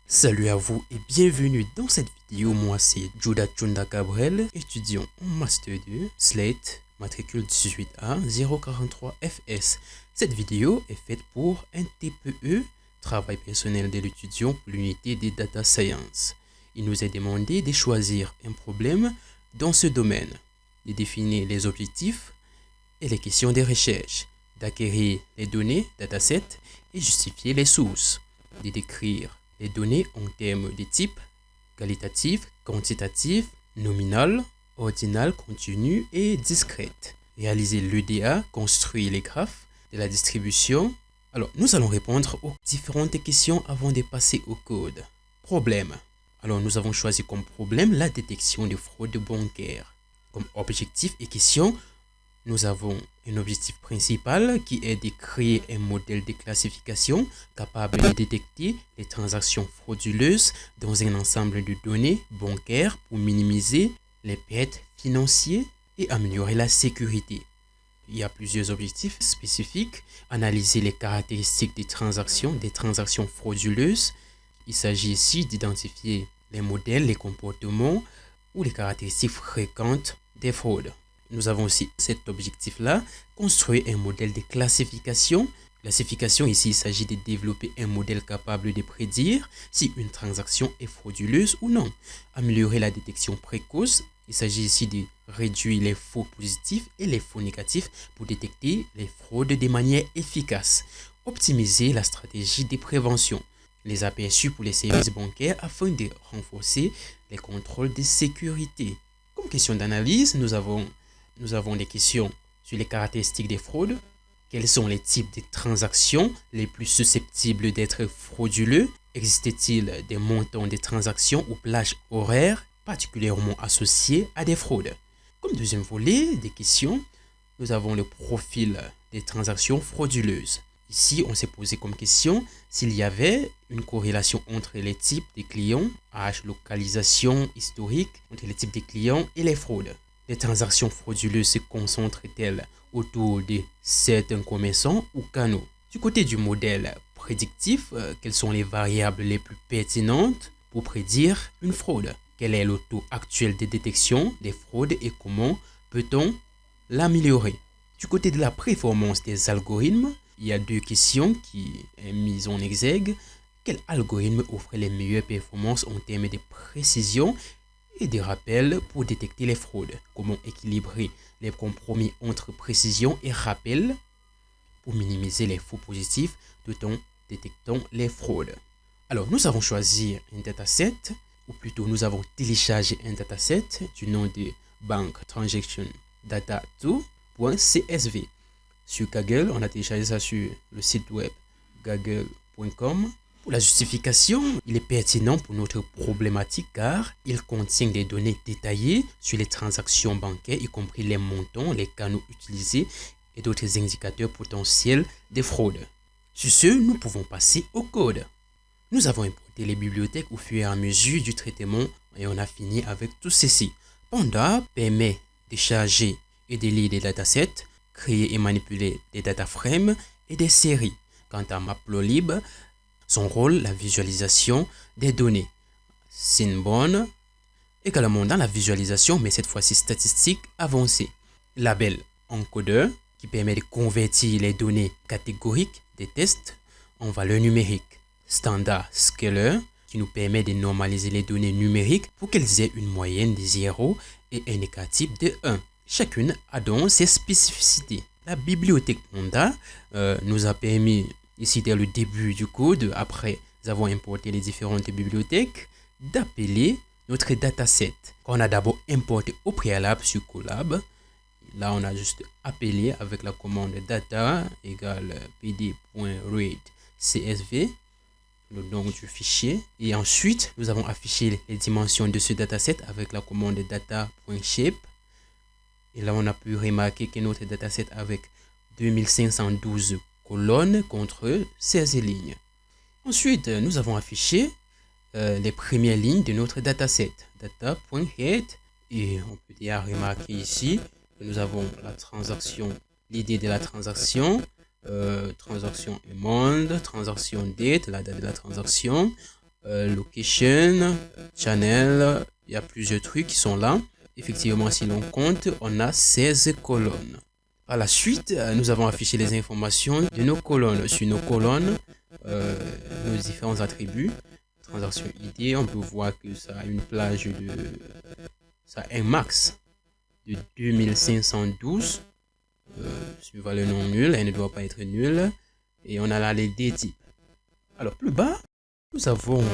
Salut à vous et bienvenue dans cette vidéo. Moi c'est Judah Chunda Gabriel, étudiant en Master 2, Slate, matricule 18A 043 FS. Cette vidéo est faite pour un TPE, travail personnel de l'étudiant pour l'unité des Data Science. Il nous est demandé de choisir un problème dans ce domaine, de définir les objectifs et les questions de recherche, d'acquérir les données, datasets et justifier les sources, de décrire les données en termes de type qualitatif, quantitatif, nominal, ordinal, continu et discrète. Réaliser l'EDA, construire les graphes de la distribution. Alors, nous allons répondre aux différentes questions avant de passer au code. Problème. Alors, nous avons choisi comme problème la détection de fraude bancaire. Comme objectif et question, nous avons un objectif principal qui est de créer un modèle de classification capable de détecter les transactions frauduleuses dans un ensemble de données bancaires pour minimiser les pertes financières et améliorer la sécurité. Il y a plusieurs objectifs spécifiques. Analyser les caractéristiques des transactions frauduleuses. Il s'agit ici d'identifier les modèles, les comportements ou les caractéristiques fréquentes des fraudes. Nous avons aussi cet objectif-là, construire un modèle de classification. Classification, ici, il s'agit de développer un modèle capable de prédire si une transaction est frauduleuse ou non. Améliorer la détection précoce. Il s'agit ici de réduire les faux positifs et les faux négatifs pour détecter les fraudes de manière efficace. Optimiser la stratégie de prévention. Les aperçus pour les services bancaires afin de renforcer les contrôles de sécurité. Comme question d'analyse, nous avons des questions sur les caractéristiques des fraudes. Quels sont les types de transactions les plus susceptibles d'être frauduleux? Existe-t-il des montants de transactions ou plages horaires particulièrement associés à des fraudes? Comme deuxième volet des questions, nous avons le profil des transactions frauduleuses. Ici, on s'est posé comme question s'il y avait une corrélation entre les types de clients, âge, localisation, historique, entre les types de clients et les fraudes. Les transactions frauduleuses se concentrent-elles autour de certains commerçants ou canaux? Du côté du modèle prédictif, quelles sont les variables les plus pertinentes pour prédire une fraude? Quel est le taux actuel de détection des fraudes et comment peut-on l'améliorer? Du côté de la performance des algorithmes, il y a deux questions qui sont mises en exergue. Quel algorithme offre les meilleures performances en termes de précision et des rappels pour détecter les fraudes? Comment équilibrer les compromis entre précision et rappel pour minimiser les faux positifs tout en détectant les fraudes? Alors, nous avons choisi un dataset, ou plutôt nous avons téléchargé un dataset du nom de Bank Transaction Data 2.csv. Sur Google, on a téléchargé ça sur le site web google.com. Pour la justification, il est pertinent pour notre problématique car il contient des données détaillées sur les transactions bancaires, y compris les montants, les canaux utilisés et d'autres indicateurs potentiels de fraude. Sur ce, nous pouvons passer au code. Nous avons importé les bibliothèques au fur et à mesure du traitement et on a fini avec tout ceci. Panda permet de charger et de lire des datasets, créer et manipuler des data frames et des séries. Quant à Matplotlib, son rôle, la visualisation des données. Synbone, également dans la visualisation, mais cette fois-ci statistique avancée. Label encodeur, qui permet de convertir les données catégoriques des tests en valeurs numériques. Standard scaler, qui nous permet de normaliser les données numériques pour qu'elles aient une moyenne de 0 et un négatif de 1. Chacune a donc ses spécificités. La bibliothèque Panda nous a permis, ici dès le début du code, après avoir importé les différentes bibliothèques, d'appeler notre dataset qu'on a d'abord importé au préalable sur Colab. Là, on a juste appelé avec la commande data égale pd.readcsv, le nom du fichier. Et ensuite, nous avons affiché les dimensions de ce dataset avec la commande data.shape. Et là, on a pu remarquer que notre dataset avec 2512 colonnes contre 16 lignes. Ensuite, nous avons affiché les premières lignes de notre dataset, data.head. Et on peut déjà remarquer ici que nous avons la transaction, l'idée de la transaction, transaction amount, transaction date, la date de la transaction, location, channel, il y a plusieurs trucs qui sont là. Effectivement, si l'on compte, on a 16 colonnes. Par la suite, nous avons affiché les informations de nos colonnes. Sur nos colonnes, nos différents attributs. Transaction ID, on peut voir que ça a une plage de... ça a un max de 2512. Suivant le nom nul, elle ne doit pas être nulle. Et on a là les D-types. Alors, plus bas, nous avons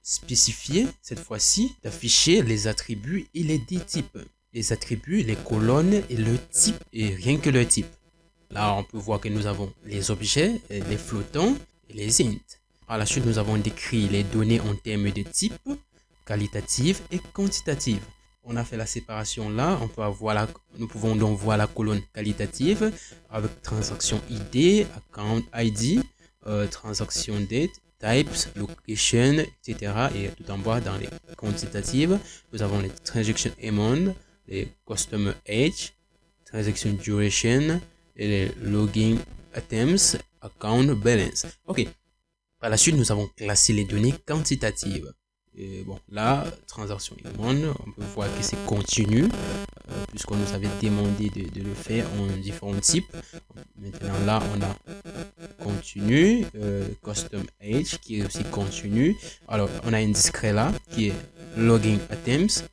spécifié, cette fois-ci, d'afficher les attributs et les D-types. Les attributs, les colonnes et le type, et rien que le type. Là, on peut voir que nous avons les objets, les flottants et les int. Par la suite, nous avons décrit les données en termes de type, qualitative et quantitative. On a fait la séparation là, nous pouvons donc voir la colonne qualitative avec transaction ID, account ID, transaction date, types, location, etc. Et tout en bas dans les quantitatives, nous avons les transaction amount, les customer age, transaction duration et les logging items, account balance. Ok. Par la suite, nous avons classé les données quantitatives. Et bon, là, transaction amount, on peut voir que c'est continu, puisqu'on nous avait demandé de le faire en différents types. Maintenant, là, on a continu, custom age qui est aussi continu. Alors, on a un discret là qui est logging items.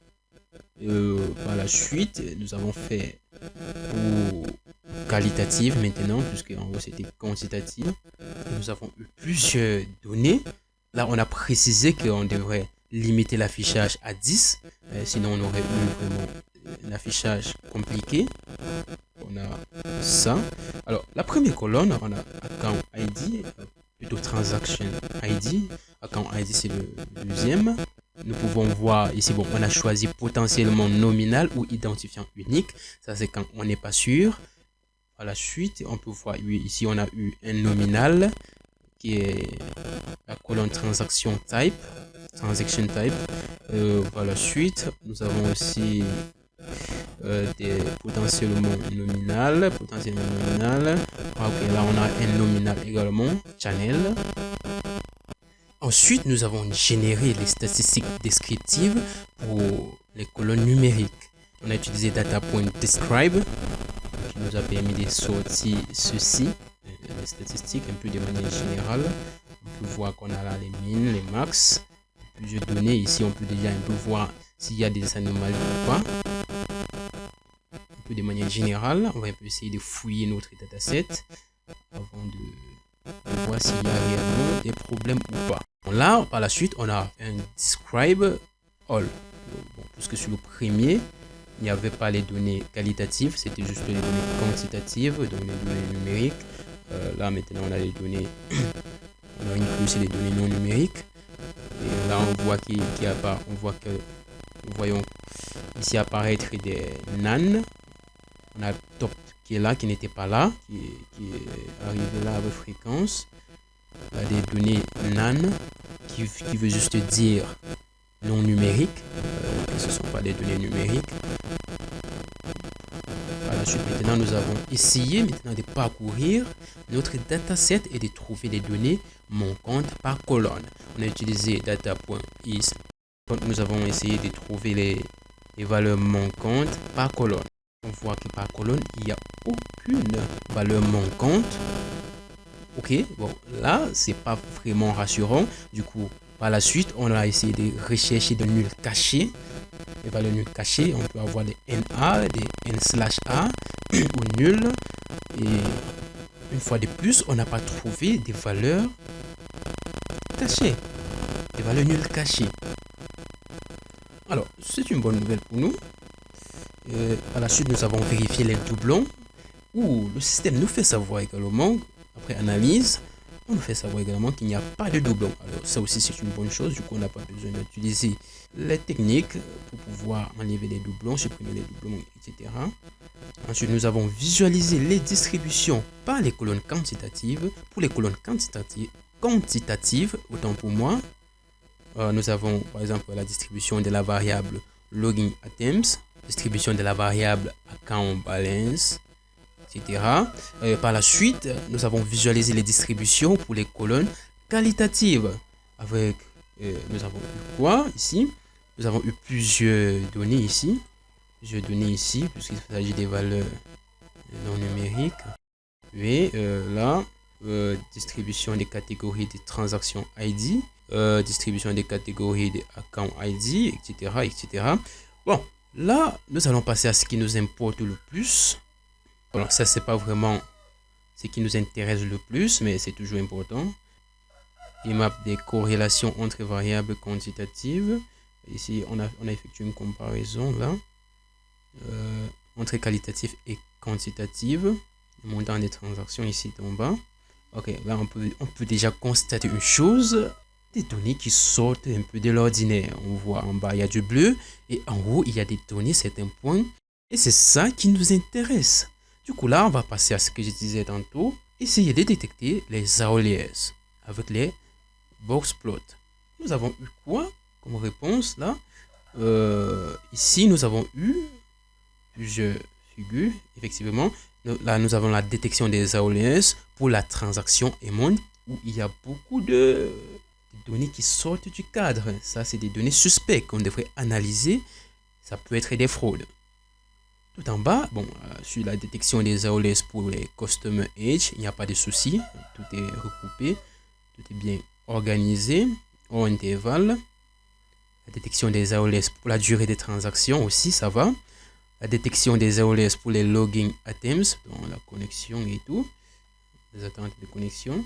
Par la suite, nous avons fait pour qualitative maintenant, puisque en gros c'était quantitative. Nous avons eu plusieurs données. Là, on a précisé qu'on devrait limiter l'affichage à 10, sinon on aurait eu vraiment un affichage compliqué. On a ça. Alors, la première colonne, on a account ID, plutôt transaction ID. Account ID, c'est le deuxième. Nous pouvons voir ici, bon, on a choisi potentiellement nominal ou identifiant unique. Ça, c'est quand on n'est pas sûr. Par la suite, on peut voir ici, on a eu un nominal qui est la colonne transaction type. Par la suite, nous avons aussi des potentiellement nominal. Ok, là, on a un nominal également, channel. Ensuite, nous avons généré les statistiques descriptives pour les colonnes numériques. On a utilisé data.describe qui nous a permis de sortir ceci, les statistiques un peu de manière générale. On peut voir qu'on a là les min, les max, plusieurs données. Ici, on peut déjà un peu voir s'il y a des anomalies ou pas. Un peu de manière générale, on va un peu essayer de fouiller notre dataset avant de voir s'il y a réellement des problèmes ou pas. Là, par la suite, on a un describe all. Bon, puisque sur le premier, il n'y avait pas les données qualitatives, c'était juste les données quantitatives, donc les données numériques. Là, maintenant, on a les données, on a inclus les données non numériques. Et là, on voit qu'il y a pas, on voit que, nous voyons ici apparaître des nan. On a top qui est là, qui n'était pas là, qui est arrivé là avec fréquence. Il y a des données nan qui veut juste dire non numérique, ce ne sont pas des données numériques. Par la suite, maintenant, nous avons essayé de parcourir notre dataset et de trouver les données manquantes par colonne. On a utilisé data.is. Nous avons essayé de trouver les valeurs manquantes par colonne. On voit que par colonne, il n'y a aucune valeur manquante. Ok, bon, là, c'est pas vraiment rassurant. Du coup, par la suite, on a essayé de rechercher des nuls cachés. Les valeurs nuls cachées, on peut avoir des NA, des N/A ou nuls. Et une fois de plus, on n'a pas trouvé des valeurs cachées. Des valeurs nulles cachées. Alors, c'est une bonne nouvelle pour nous. Par la suite, nous avons vérifié les doublons. Où le système nous fait savoir également, après analyse, on nous fait savoir également qu'il n'y a pas de doublons. Alors ça aussi c'est une bonne chose, du coup on n'a pas besoin d'utiliser les techniques pour pouvoir enlever les doublons, supprimer les doublons, etc. Ensuite nous avons visualisé les distributions par les colonnes quantitatives. Pour les colonnes quantitatives, autant pour moi, nous avons par exemple la distribution de la variable logging items, distribution de la variable account balance, etc. Par la suite, nous avons visualisé les distributions pour les colonnes qualitatives avec nous avons eu quoi ici? Nous avons eu plusieurs données ici. Puisqu'il s'agit des valeurs non numériques. Oui, là, distribution des catégories des transactions ID, distribution des catégories des account ID, etc., etc. Bon, là, nous allons passer à ce qui nous importe le plus. Alors, ça, c'est pas vraiment ce qui nous intéresse le plus, mais c'est toujours important. IMAP des corrélations entre variables quantitatives. Ici, on a effectué une comparaison là entre qualitatif et quantitative. Le montant des transactions ici en bas. Ok, là on peut déjà constater une chose, des données qui sortent un peu de l'ordinaire. On voit en bas il y a du bleu et en haut il y a des données, certains points. Et c'est ça qui nous intéresse. Du coup là on va passer à ce que je disais tantôt. Essayer de détecter les outliers avec les box plots. Nous avons eu quoi comme réponse là? Ici nous avons eu plusieurs figures, effectivement. Là, nous avons la détection des outliers pour la transaction amount où il y a beaucoup de données qui sortent du cadre. Ça, c'est des données suspectes qu'on devrait analyser. Ça peut être des fraudes. Tout en bas, bon, sur la détection des outliers pour les customer age, il n'y a pas de souci. Tout est recoupé, tout est bien organisé en intervalle. La détection des outliers pour la durée des transactions aussi, ça va. La détection des outliers pour les logging items, donc la connexion et tout, les attentes de connexion.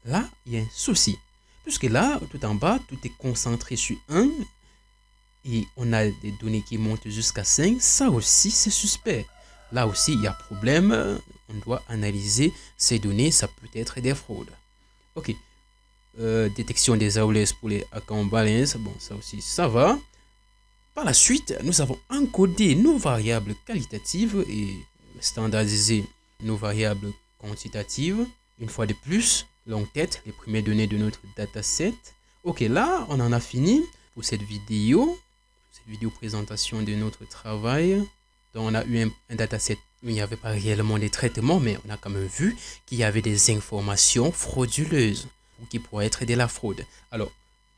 Là, il y a un souci. Puisque là, tout en bas, tout est concentré sur 1 et on a des données qui montent jusqu'à 5. Ça aussi, c'est suspect. Là aussi, il y a problème. On doit analyser ces données. Ça peut être des fraudes. Ok. Détection des outliers pour les account balance. Bon, ça aussi, ça va. Par la suite, nous avons encodé nos variables qualitatives et standardisé nos variables quantitatives. Une fois de plus, longue tête, les premières données de notre dataset. Ok, là, on en a fini pour cette vidéo présentation de notre travail. Donc, on a eu un dataset où il n'y avait pas réellement des traitements, mais on a quand même vu qu'il y avait des informations frauduleuses ou qui pourraient être de la fraude. Alors,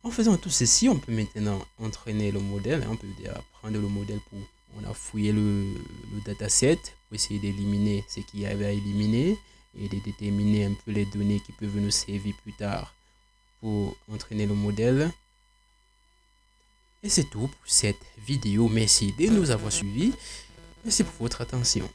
en faisant tout ceci, on peut maintenant entraîner le modèle. On peut prendre le modèle pour... On a fouillé le dataset pour essayer d'éliminer ce qu'il y avait à éliminer et de déterminer un peu les données qui peuvent nous servir plus tard pour entraîner le modèle. Et c'est tout pour cette vidéo. Merci de nous avoir suivis. Merci pour votre attention.